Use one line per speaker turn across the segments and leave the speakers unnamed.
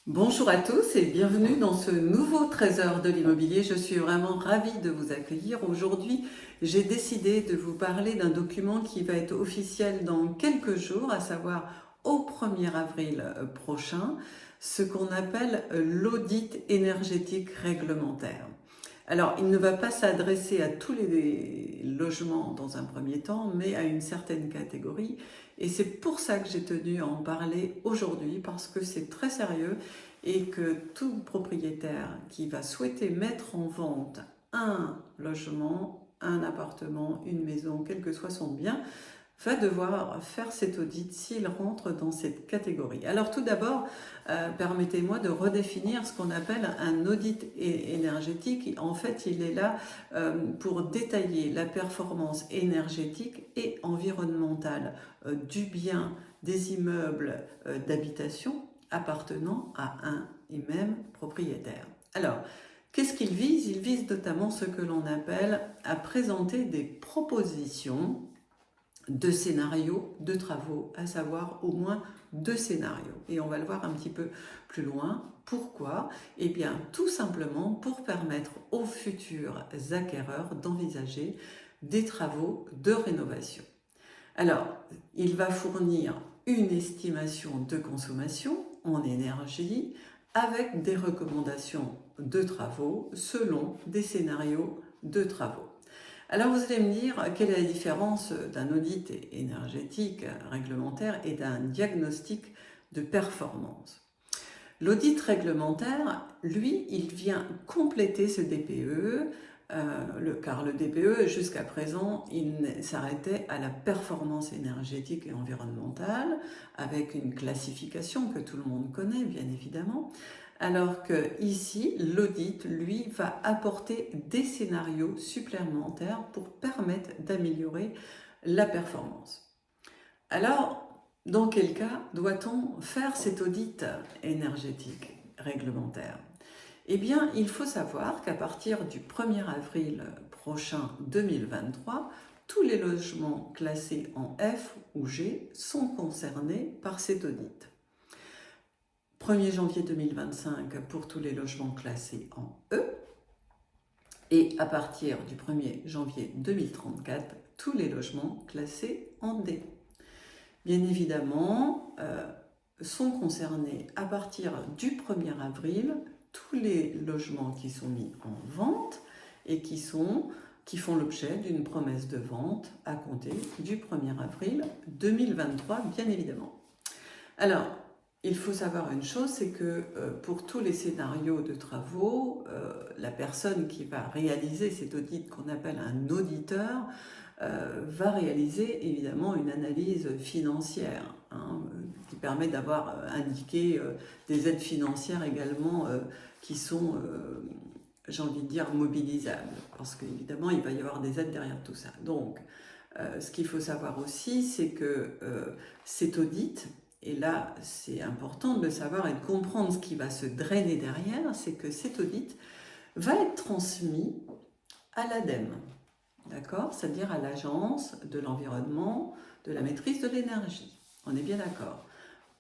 Bonjour à tous et bienvenue dans ce nouveau Trésor de l'immobilier. Je suis vraiment ravie de vous accueillir. Aujourd'hui, j'ai décidé de vous parler d'un document qui va être officiel dans quelques jours, à savoir au 1er avril prochain, ce qu'on appelle l'audit énergétique réglementaire. Alors, il ne va pas s'adresser à tous les logements dans un premier temps, mais à une certaine catégorie. Et c'est pour ça que j'ai tenu à en parler aujourd'hui, parce que c'est très sérieux et que tout propriétaire qui va souhaiter mettre en vente un logement, un appartement, une maison, quel que soit son bien, va devoir faire cet audit s'il rentre dans cette catégorie. Alors tout d'abord, permettez-moi de redéfinir ce qu'on appelle un audit énergétique. En fait, il est là pour détailler la performance énergétique et environnementale du bien, des immeubles d'habitation appartenant à un et même propriétaire. Alors, qu'est-ce qu'il vise? Il vise notamment ce que l'on appelle à présenter des propositions de scénarios de travaux, à savoir au moins 2 scénarios. Et on va le voir un petit peu plus loin. Pourquoi? Eh bien, tout simplement pour permettre aux futurs acquéreurs d'envisager des travaux de rénovation. Alors, il va fournir une estimation de consommation en énergie avec des recommandations de travaux selon des scénarios de travaux. Alors vous allez me dire, quelle est la différence d'un audit énergétique réglementaire et d'un diagnostic de performance? L'audit réglementaire, lui, il vient compléter ce DPE, car le DPE, jusqu'à présent, il s'arrêtait à la performance énergétique et environnementale, avec une classification que tout le monde connaît, bien évidemment, alors que ici, l'audit, lui, va apporter des scénarios supplémentaires pour permettre d'améliorer la performance. Alors, dans quel cas doit-on faire cet audit énergétique réglementaire? Eh bien, il faut savoir qu'à partir du 1er avril prochain 2023, tous les logements classés en F ou G sont concernés par cet audit. 1er janvier 2025 pour tous les logements classés en E, et à partir du 1er janvier 2034, tous les logements classés en D. Bien évidemment, sont concernés à partir du 1er avril tous les logements qui sont mis en vente et qui font l'objet d'une promesse de vente à compter du 1er avril 2023, bien évidemment. Alors, il faut savoir une chose, c'est que pour tous les scénarios de travaux, la personne qui va réaliser cet audit, qu'on appelle un auditeur, va réaliser évidemment une analyse financière, qui permet d'avoir indiqué des aides financières également qui sont, j'ai envie de dire, mobilisables, parce qu'évidemment il va y avoir des aides derrière tout ça. Donc, ce qu'il faut savoir aussi, c'est que cet audit, et là c'est important de le savoir et de comprendre ce qui va se drainer derrière, c'est que cet audit va être transmis à l'ADEME, d'accord? C'est-à-dire à l'Agence de l'environnement, de la maîtrise de l'énergie. On est bien d'accord.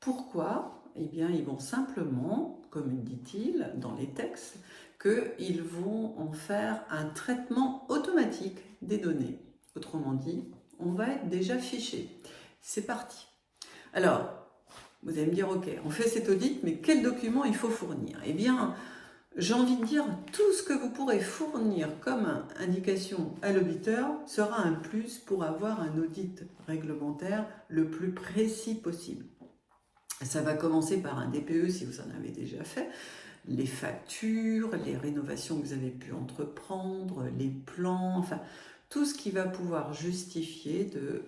Pourquoi? Eh bien, ils vont simplement, comme dit-il dans les textes, qu'ils vont en faire un traitement automatique des données. Autrement dit, on va être déjà fiché. C'est parti. Alors, vous allez me dire, ok, on fait cet audit, mais quel document il faut fournir? Eh bien, j'ai envie de dire, tout ce que vous pourrez fournir comme indication à l'auditeur sera un plus pour avoir un audit réglementaire le plus précis possible. Ça va commencer par un DPE si vous en avez déjà fait, les factures, les rénovations que vous avez pu entreprendre, les plans, enfin tout ce qui va pouvoir justifier de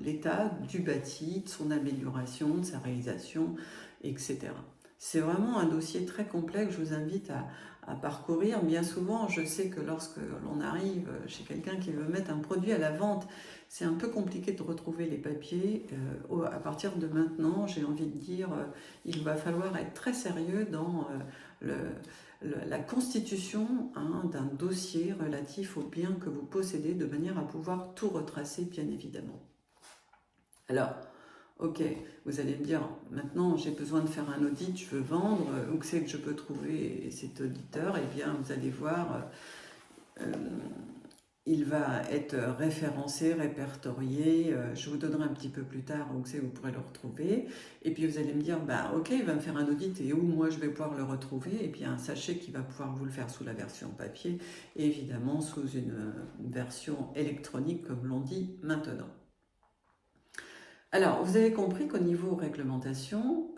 l'état du bâti, de son amélioration, de sa réalisation, etc. C'est vraiment un dossier très complet que je vous invite à parcourir. Bien souvent, je sais que lorsque l'on arrive chez quelqu'un qui veut mettre un produit à la vente, c'est un peu compliqué de retrouver les papiers. À partir de maintenant, j'ai envie de dire, il va falloir être très sérieux dans la constitution d'un dossier relatif aux biens que vous possédez, de manière à pouvoir tout retracer, bien évidemment. Alors, Ok, vous allez me dire, maintenant j'ai besoin de faire un audit, je veux vendre, où c'est que je peux trouver cet auditeur? Eh bien, vous allez voir, euh, il va être référencé, répertorié. Je vous donnerai un petit peu plus tard où c'est vous pourrez le retrouver. Et puis vous allez me dire, bah ok, il va me faire un audit et où moi je vais pouvoir le retrouver. Et bien sachez qu'il va pouvoir vous le faire sous la version papier et évidemment sous une version électronique comme l'on dit maintenant. Alors, vous avez compris qu'au niveau réglementation,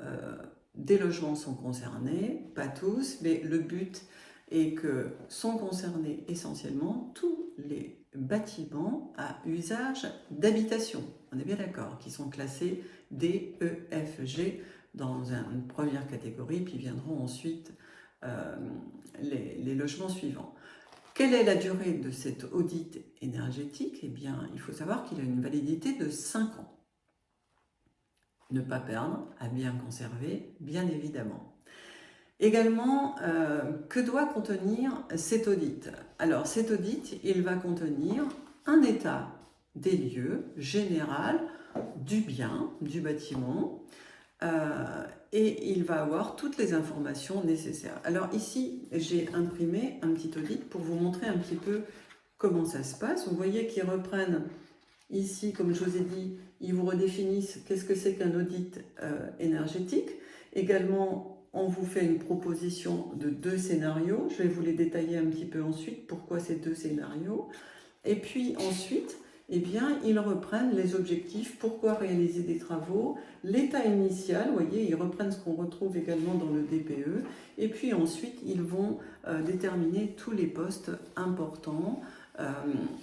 des logements sont concernés, pas tous, mais le but est que sont concernés essentiellement tous les bâtiments à usage d'habitation. On est bien d'accord, qui sont classés D, E, F, G dans une première catégorie, puis viendront ensuite les logements suivants. Quelle est la durée de cet audit énergétique? Eh bien, il faut savoir qu'il a une validité de 5 ans. Ne pas perdre, à bien conserver, bien évidemment. Également, que doit contenir cet audit? Alors, cet audit, il va contenir un état des lieux général du bien, du bâtiment, et il va avoir toutes les informations nécessaires. Alors ici, j'ai imprimé un petit audit pour vous montrer un petit peu comment ça se passe. Vous voyez qu'ils reprennent ici, comme je vous ai dit, ils vous redéfinissent qu'est-ce que c'est qu'un audit énergétique. Également, on vous fait une proposition de 2 scénarios. Je vais vous les détailler un petit peu ensuite, pourquoi ces 2 scénarios. Et puis ensuite, eh bien, ils reprennent les objectifs, pourquoi réaliser des travaux, l'état initial, vous voyez, ils reprennent ce qu'on retrouve également dans le DPE. Et puis ensuite, ils vont déterminer tous les postes importants,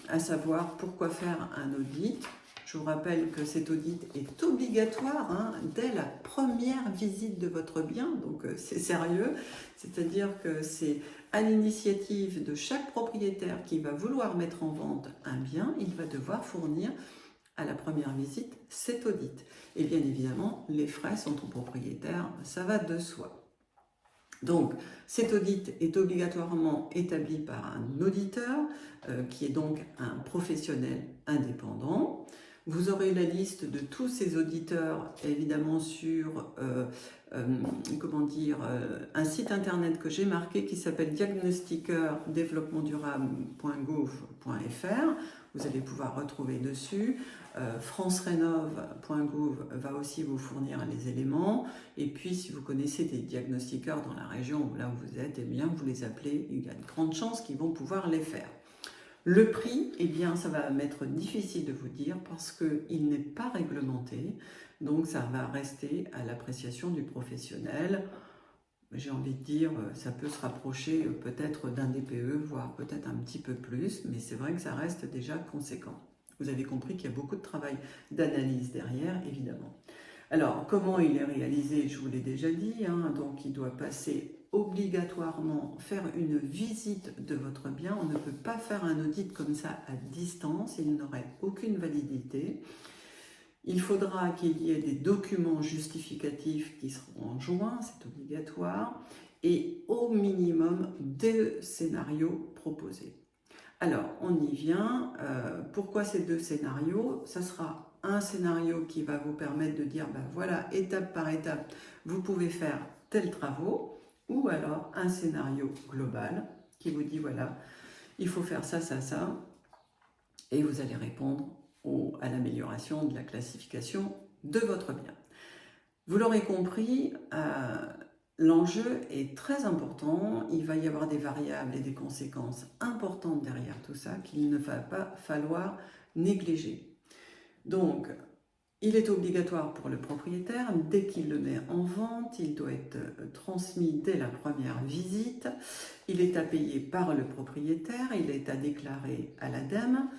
à savoir pourquoi faire un audit. Je vous rappelle que cet audit est obligatoire dès la première visite de votre bien, donc c'est sérieux, c'est-à-dire que c'est à l'initiative de chaque propriétaire qui va vouloir mettre en vente un bien, il va devoir fournir à la première visite cet audit. Et bien évidemment, les frais sont au propriétaire, ça va de soi. Donc, cet audit est obligatoirement établi par un auditeur, qui est donc un professionnel indépendant. Vous aurez la liste de tous ces auditeurs, évidemment, sur un site internet que j'ai marqué qui s'appelle diagnostiqueurdéveloppementdurable.gouv.fr. Vous allez pouvoir retrouver dessus. francerénov.gouv va aussi vous fournir les éléments. Et puis, si vous connaissez des diagnostiqueurs dans la région là où vous êtes, eh bien, vous les appelez. Il y a de grandes chances qu'ils vont pouvoir les faire. Le prix, eh bien, ça va m'être difficile de vous dire parce qu'il n'est pas réglementé. Donc, ça va rester à l'appréciation du professionnel. J'ai envie de dire, ça peut se rapprocher peut-être d'un DPE, voire peut-être un petit peu plus, mais c'est vrai que ça reste déjà conséquent. Vous avez compris qu'il y a beaucoup de travail d'analyse derrière, évidemment. Alors, comment il est réalisé? Je vous l'ai déjà dit, donc il doit passer obligatoirement, faire une visite de votre bien. On ne peut pas faire un audit comme ça à distance, il n'aurait aucune validité. Il faudra qu'il y ait des documents justificatifs qui seront joints, c'est obligatoire, et au minimum 2 scénarios proposés. Alors, on y vient. Pourquoi ces 2 scénarios? Ça sera un scénario qui va vous permettre de dire, ben voilà, étape par étape, vous pouvez faire tels travaux, ou alors un scénario global qui vous dit, voilà, il faut faire ça, ça, ça, et vous allez répondre à l'amélioration de la classification de votre bien. Vous l'aurez compris, l'enjeu est très important, il va y avoir des variables et des conséquences importantes derrière tout ça qu'il ne va pas falloir négliger. Donc, il est obligatoire pour le propriétaire, dès qu'il le met en vente, il doit être transmis dès la première visite, il est à payer par le propriétaire, il est à déclarer à l'ADEME.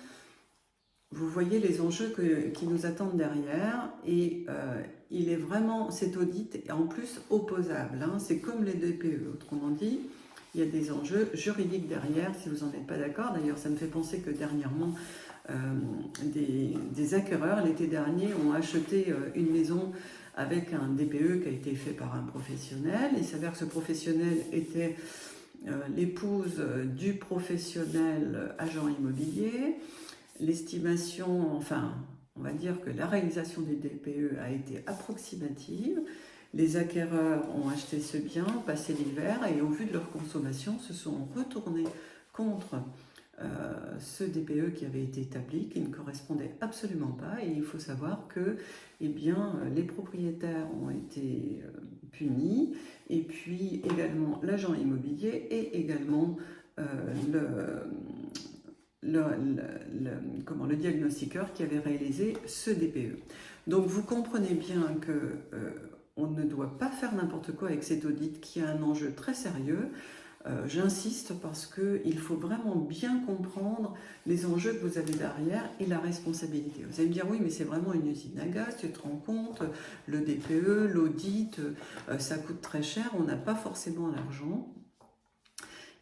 Vous voyez les enjeux qui nous attendent derrière et il est vraiment, cet audit est en plus opposable, c'est comme les DPE, autrement dit, il y a des enjeux juridiques derrière si vous n'en êtes pas d'accord. D'ailleurs, ça me fait penser que dernièrement, des acquéreurs l'été dernier ont acheté une maison avec un DPE qui a été fait par un professionnel. Il s'avère que ce professionnel était l'épouse du professionnel agent immobilier. L'estimation, enfin, on va dire que la réalisation du DPE a été approximative. Les acquéreurs ont acheté ce bien, passé l'hiver, et au vu de leur consommation, se sont retournés contre ce DPE qui avait été établi, qui ne correspondait absolument pas. Et il faut savoir que eh bien, les propriétaires ont été punis, et puis également l'agent immobilier et également le diagnostiqueur qui avait réalisé ce DPE. Donc vous comprenez bien que on ne doit pas faire n'importe quoi avec cet audit qui a un enjeu très sérieux. J'insiste parce qu'il faut vraiment bien comprendre les enjeux que vous avez derrière et la responsabilité. Vous allez me dire, oui, mais c'est vraiment une usine à gaz, tu te rends compte, le DPE, l'audit, ça coûte très cher, on n'a pas forcément l'argent.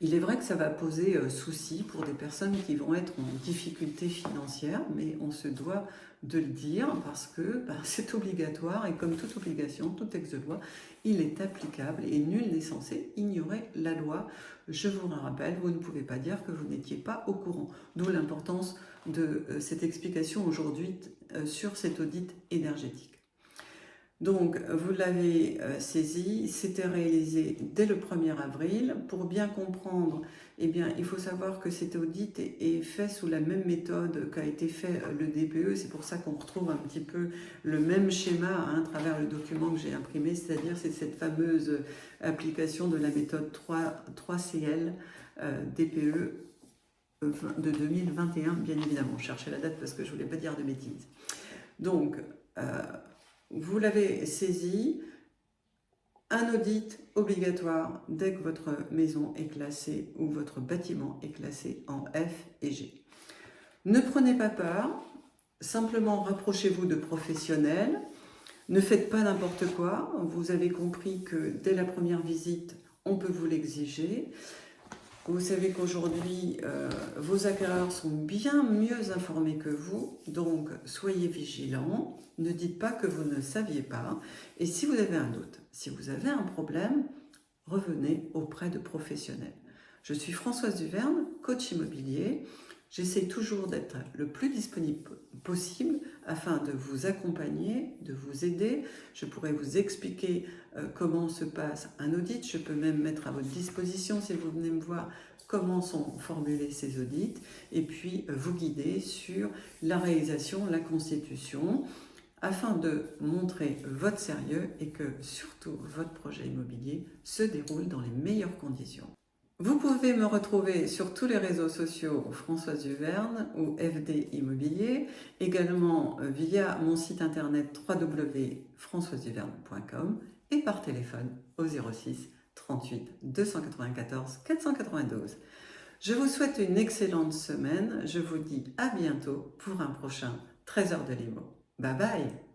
Il est vrai que ça va poser souci pour des personnes qui vont être en difficulté financière, mais on se doit de le dire parce que c'est obligatoire et comme toute obligation, tout texte de loi, il est applicable et nul n'est censé ignorer la loi. Je vous le rappelle, vous ne pouvez pas dire que vous n'étiez pas au courant. D'où l'importance de cette explication aujourd'hui sur cet audit énergétique. Donc, vous l'avez saisi, c'était réalisé dès le 1er avril. Pour bien comprendre, eh bien, il faut savoir que cet audit est fait sous la même méthode qu'a été fait le DPE. C'est pour ça qu'on retrouve un petit peu le même schéma à travers le document que j'ai imprimé, c'est-à-dire c'est cette fameuse application de la méthode 3CL DPE de 2021, bien évidemment. Je cherchais la date parce que je ne voulais pas dire de bêtises. Donc, vous l'avez saisi, un audit obligatoire dès que votre maison est classée ou votre bâtiment est classé en F et G. Ne prenez pas peur, simplement rapprochez-vous de professionnels, ne faites pas n'importe quoi, vous avez compris que dès la première visite, on peut vous l'exiger. Vous savez qu'aujourd'hui, vos acquéreurs sont bien mieux informés que vous, donc soyez vigilants, ne dites pas que vous ne saviez pas. Et si vous avez un doute, si vous avez un problème, revenez auprès de professionnels. Je suis Françoise Duverne, coach immobilier. J'essaie toujours d'être le plus disponible possible afin de vous accompagner, de vous aider. Je pourrais vous expliquer comment se passe un audit. Je peux même mettre à votre disposition, si vous venez me voir, comment sont formulés ces audits et puis vous guider sur la réalisation, la constitution afin de montrer votre sérieux et que surtout votre projet immobilier se déroule dans les meilleures conditions. Vous pouvez me retrouver sur tous les réseaux sociaux Françoise Duverne ou FD Immobilier, également via mon site internet www.françoiseduverne.com et par téléphone au 06 38 294 492. Je vous souhaite une excellente semaine, je vous dis à bientôt pour un prochain Trésor de l'Immo. Bye bye!